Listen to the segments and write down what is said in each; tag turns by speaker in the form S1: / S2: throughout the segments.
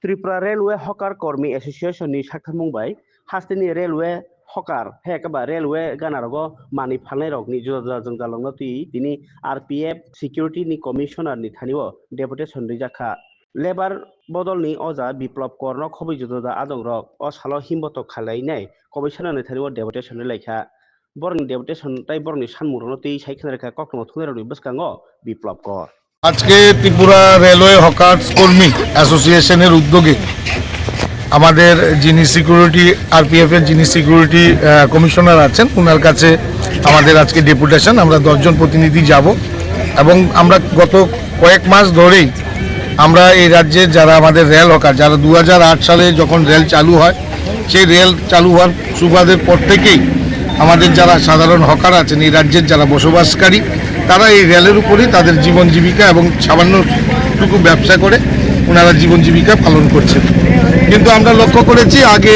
S1: Tripura railway हकार कर्मी एसोसिएशननि साख्रामुंबाय हास्टेनि railway हकार हेकबा रेलवे गानारगो मानि फालनाय रगनि जुदा जों जालांनो ती दिनि आरपीएफ सिकिउरिटी कमिशनार नि थानिओ डेपुटेशन रिजाखा लेबार बदलनि अजा बिप्लब कौर खबै जुदा आदं रक असालो हिम्बत खालायनाय कमिशनार थानिओ डेपुटेशन लायखा बरनि डेपुटेशन ताई बरनि सानमुरनो ती साइखनारखा कखनो थुनेरनि बसकांगो बिप्लब कौर
S2: আজকে ত্রিপুরা রেলওয়ে হকার্স কর্মী অ্যাসোসিয়েশনের উদ্যোগে আমাদের যিনি সিকিউরিটি আরপিএফ এর যিনি সিকিউরিটি কমিশনার আছেন ওনার কাছে আমাদের আজকে ডেপুটেশন আমরা 10 জন প্রতিনিধি যাব এবং আমরা গত কয়েক মাস ধরেই আমরা এই রাজ্যের যারা আমাদের রেল হকার যারা 2008 সালে যখন রেল চালু হয় সেই রেল চালু হওয়ার সুবাদের পর থেকেই আমাদের যারা সাধারণ হকার আছেন এই রাজ্যের যারা বসবাসকারী তারা এই রেলের উপরেই তাদের জীবন জীবিকা এবং সামান্যটুকু ব্যবসা করে ওনারা জীবন জীবিকা পালন করছেন। কিন্তু আমরা লক্ষ্য করেছি আগে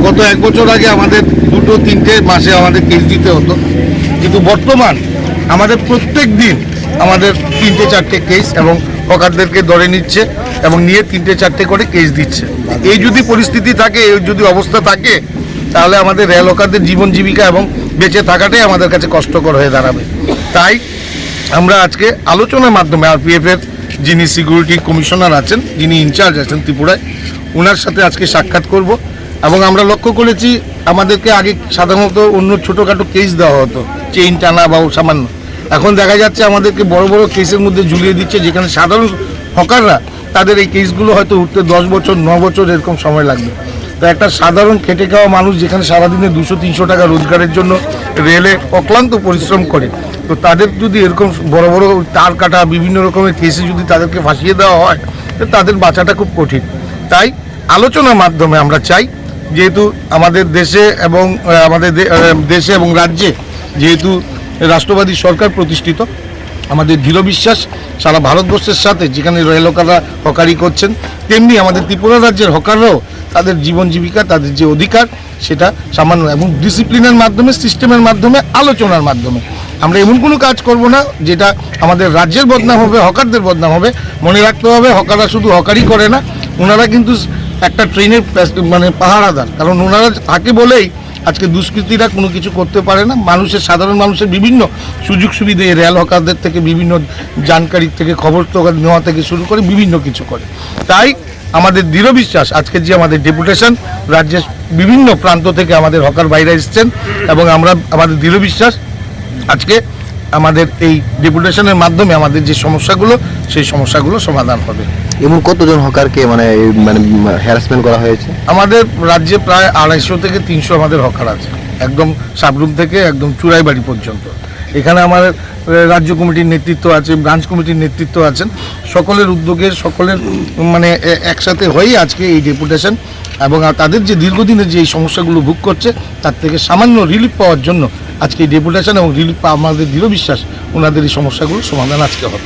S2: গত 1 বছর আগে আমাদের 2-3টে মাসে আমাদের কেস দিতে হতো, কিন্তু বর্তমান আমাদের প্রত্যেক দিন আমাদের 3-4টে কেস এবং হকারদেরকে ধরে নিচ্ছে এবং নিয়ে 3-4টে করে কেস দিচ্ছে। এই যদি পরিস্থিতি থাকে, এই যদি অবস্থা থাকে, তাহলে আমাদের রেল হকারদের জীবন জীবিকা এবং বেঁচে থাকাটাই আমাদের কাছে কষ্টকর হয়ে দাঁড়াবে। তাই আমরা আজকে আলোচনার মাধ্যমে আরপিএফ এর যিনি সিকিউরিটি কমিশনার আছেন, যিনি ইনচার্জ আছেন ত্রিপুরায়, ওনার সাথে আজকে সাক্ষাৎ করব এবং আমরা লক্ষ্য করেছি আমাদেরকে আগে সাধারণত অন্য ছোটোখাটো কেস দেওয়া হতো, চেইন টানা বা সামান্য। এখন দেখা যাচ্ছে আমাদেরকে বড় বড় কেসের মধ্যে ঝুলিয়ে দিচ্ছে, যেখানে সাধারণ হকাররা তাদের এই কেসগুলো হয়তো উঠতে 10 বছর 9 বছর এরকম সময় লাগবে। তো একটা সাধারণ খেটে খাওয়া মানুষ যেখানে সারাদিনে 200-300 টাকা রোজগারের জন্য রেলে অক্লান্ত পরিশ্রম করে, তো তাদের যদি এরকম বড় বড় তার কাটা বিভিন্ন রকমের কেসে যদি তাদেরকে ফাঁসিয়ে দেওয়া হয়, তো তাদের বাঁচাটা খুব কঠিন। তাই আলোচনার মাধ্যমে আমরা চাই, যেহেতু আমাদের দেশে এবং দেশে এবং রাজ্যে যেহেতু রাষ্ট্রবাদী সরকার প্রতিষ্ঠিত, আমাদের দৃঢ় বিশ্বাস সারা ভারতবর্ষের সাথে যেখানে রেল হকাররা হকারি করছেন, তেমনি আমাদের ত্রিপুরা রাজ্যের হকাররাও তাদের জীবন জীবিকা, তাদের যে অধিকার, সেটা সামান্য এবং ডিসিপ্লিনের মাধ্যমে, সিস্টেমের মাধ্যমে, আলোচনার মাধ্যমে। আমরা এমন কোনো কাজ করব না যেটা আমাদের রাজ্যের বদনাম হবে, হকারদের বদনাম হবে। মনে রাখতে হবে, হকাররা শুধু হকারই করে না, ওনারা কিন্তু একটা ট্রেনের পাহারাদার। কারণ ওনারা থাকে বলেই আজকে দুষ্কৃতীরা কোনো কিছু করতে পারে না। সাধারণ মানুষের বিভিন্ন সুযোগ সুবিধা এই রেল হকারদের থেকে, বিভিন্ন জানকারি থেকে, খবর নেওয়া থেকে শুরু করে বিভিন্ন কিছু করে। তাই আমাদের দৃঢ় বিশ্বাস আজকে যে আমাদের ডেপুটেশন রাজ্যের বিভিন্ন প্রান্ত থেকে আমাদের হকার বাইরে এসছেন এবং আমাদের দৃঢ় বিশ্বাস আজকে আমাদের এই ডেপুটেশনের মাধ্যমে আমাদের যে সমস্যাগুলো, সেই সমস্যাগুলো সমাধান হবে।
S3: এমন কতজন হকারকে হ্যারাসমেন্ট করা হয়েছে?
S2: আমাদের রাজ্যে প্রায় 250 থেকে 300 আমাদের হকার আছে, একদম সাবরুম থেকে একদম চুরাইবাড়ি পর্যন্ত। এখানে আমাদের রাজ্য কমিটির নেতৃত্ব আছে, ব্রাঞ্চ কমিটির নেতৃত্ব আছেন, সকলের উদ্যোগে সকলের একসাথে হয়েই আজকে এই ডেপুটেশন এবং তাদের যে দীর্ঘদিনের যে এই সমস্যাগুলো ভোগ করছে তার থেকে সামান্য রিলিফ পাওয়ার জন্য আজকে এই ডেপুটেশন এবং রিলিফ আমাদের দৃঢ় বিশ্বাস ওনাদের এই সমস্যাগুলো সমাধান আজকে হবে।